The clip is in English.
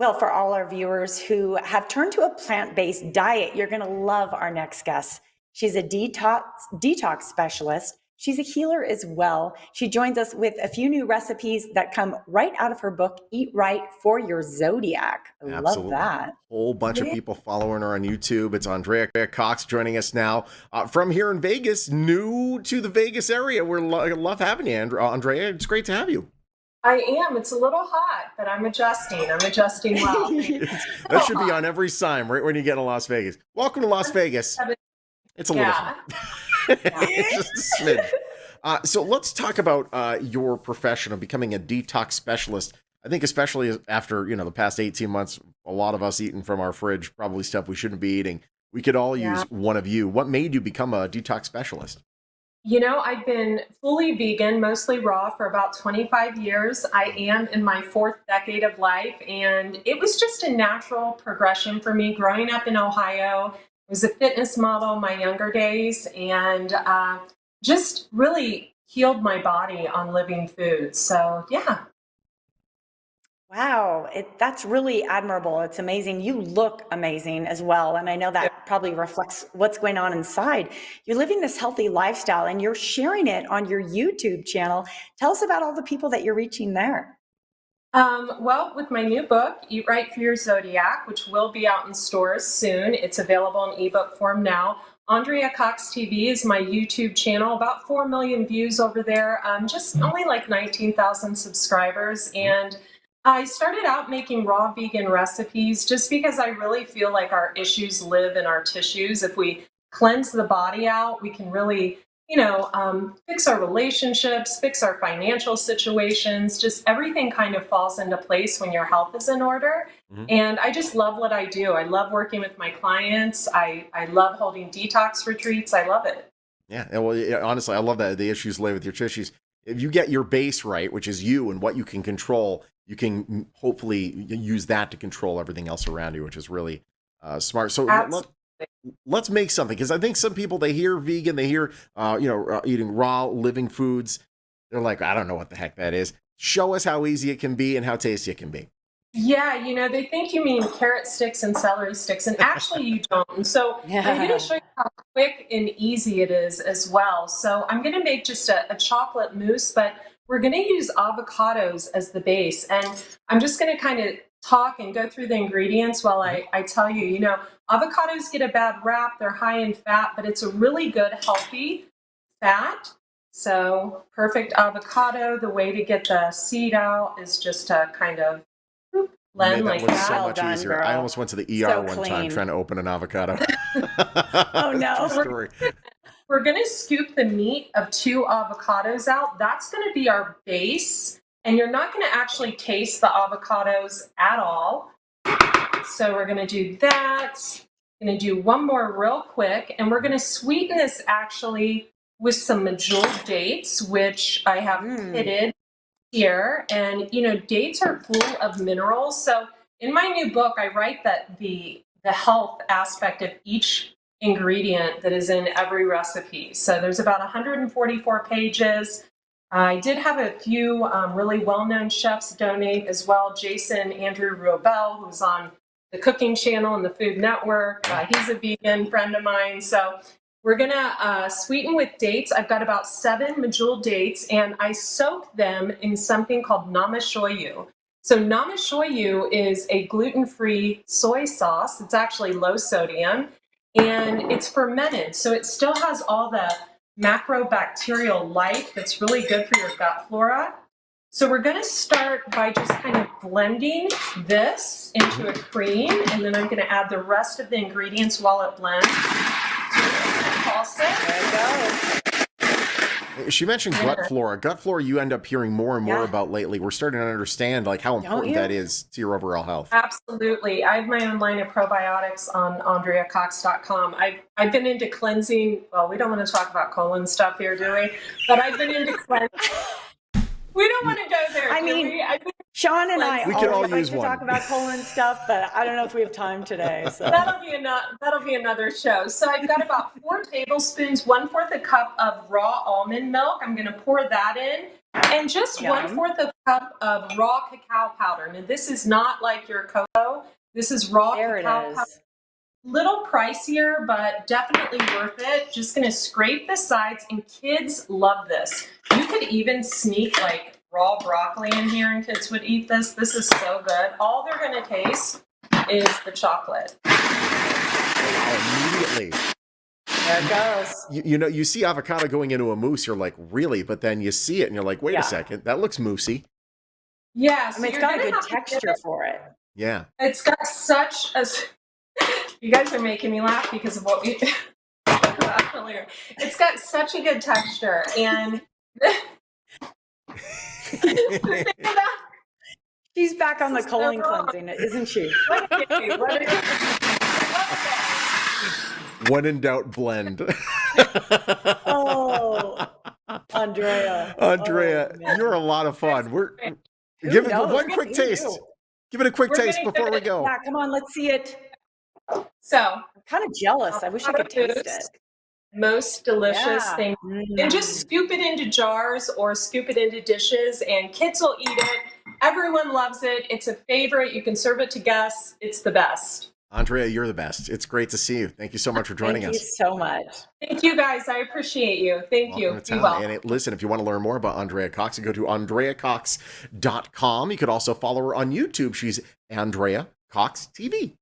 Well, for all our viewers who have turned to a plant-based diet, you're going to love our next guest. She's a detox specialist. She's a healer as well. She joins us with a few new recipes that come right out of her book, Eat Right for Your Zodiac. I love Absolutely. that. Whole bunch of people following her on YouTube. It's Andrea Cox joining us now from here in Vegas, new to the Vegas area. We're love having you, Andrea. It's great to have you. I am. It's a little hot, but I'm adjusting. I'm adjusting well. That should be on every sign right when you get to Las Vegas. Welcome to Las Vegas. It's a little hot. It's just a smidge. So let's talk about your profession of becoming a detox specialist. I think especially after, the past 18 months, a lot of us eating from our fridge, probably stuff we shouldn't be eating. We could all use one of you. What made you become a detox specialist? I've been fully vegan, mostly raw, for about 25 years. I am in my 4th decade of life, and it was just a natural progression for me growing up in Ohio. I was a fitness model in my younger days, and just really healed my body on living food. So, yeah. Wow, that's really admirable. It's amazing. You look amazing as well. And I know that probably reflects what's going on inside. You're living this healthy lifestyle and you're sharing it on your YouTube channel. Tell us about all the people that you're reaching there. Well, with my new book, Eat Right for Your Zodiac, which will be out in stores soon, it's available in ebook form now. Andrea Cox TV is my YouTube channel, about 4 million views over there, just only like 19,000 subscribers. And I started out making raw vegan recipes just because I really feel like our issues live in our tissues. If we cleanse the body out, we can really, fix our relationships, fix our financial situations. Just everything kind of falls into place when your health is in order. And I just love what I do. I love working with my clients. I love holding detox retreats. I love it. Yeah. Well, honestly, I love that the issues lay with your tissues. If you get your base right, which is you and what you can control, you can hopefully use that to control everything else around you, which is really smart. So let's make something, because I think some people, they hear vegan, they hear, eating raw living foods. They're like, I don't know what the heck that is. Show us how easy it can be and how tasty it can be. Yeah, they think you mean carrot sticks and celery sticks, and actually you don't. And so I'm going to show you how quick and easy it is as well. So I'm going to make just a chocolate mousse, but we're going to use avocados as the base. And I'm just going to kind of talk and go through the ingredients while I tell you, avocados get a bad rap. They're high in fat, but it's a really good, healthy fat. So perfect avocado. The way to get the seed out is just to kind of blend like that. So much easier. Girl. I almost went to the ER one time trying to open an avocado. Oh no. We're going to scoop the meat of 2 avocados out. That's going to be our base. And you're not going to actually taste the avocados at all. So we're going to do that. I'm going to do one more real quick. And we're going to sweeten this actually with some medjool dates, which I have pitted here. And, dates are full of minerals. So in my new book, I write that the health aspect of each ingredient that is in every recipe. So there's about 144 pages. I did have a few really well-known chefs donate as well. Jason Andrew Robel, who's on the Cooking Channel and the Food Network. He's a vegan friend of mine. So we're going to sweeten with dates. I've got about 7 medjool dates, and I soak them in something called namashoyu. So namashoyu is a gluten-free soy sauce. It's actually low sodium, and it's fermented. So it still has all the macrobacterial life that's really good for your gut flora. So we're going to start by just kind of blending this into a cream, and then I'm going to add the rest of the ingredients while it blends. There you go. She mentioned gut flora. Gut flora you end up hearing more and more about lately. We're starting to understand how important that is to your overall health. Absolutely. I have my own line of probiotics on AndreaCox.com. I've been into cleansing. Well, we don't want to talk about colon stuff here, do we? But I've been into cleansing. We don't want to go there. I mean, Sean and I always like to talk about colon stuff, but I don't know if we have time today. So that'll be another show. So I've got about 4 tablespoons, 1/4 a cup of raw almond milk. I'm going to pour that in, and just 1/4 of cup of raw cacao powder. Now, this is not like your cocoa. This is raw There it cacao powder. is. Little pricier, but definitely worth it. Just going to scrape the sides, and kids love this. You could even sneak like raw broccoli in here, and kids would eat this. This is so good. All they're going to taste is the chocolate. Wow, immediately. There it goes. You know, you see avocado going into a mousse, you're like, really? But then you see it and you're like, wait Yeah. a second, that looks moussey. Yeah, I so mean, it's you're got a gonna good have to give texture it- for it. Yeah. It's got such a. You guys are making me laugh because of what we. Earlier. It's got such a good texture, and She's back on the colon cleansing, isn't she? When in doubt, blend. Oh, Andrea. Andrea, Oh, man. you're a lot of fun. Who Give it knows? one quick Who taste. knew? Give it a quick We're taste gonna before give we it- go. Yeah, come on, let's see it. So I'm kind of jealous. I wish I could taste it. most delicious Yeah. thing. And just scoop it into jars or scoop it into dishes, and kids will eat it. Everyone loves it. It's a favorite. You can serve it to guests. It's the best. Andrea, you're the best. It's great to see you. Thank you so much for joining Thank us. you so much. Thank you, guys. I appreciate you. Thank you. Welcome to Be town. well. And listen, if you want to learn more about Andrea Cox, you go to andreacox.com. You could also follow her on YouTube. She's Andrea Cox TV.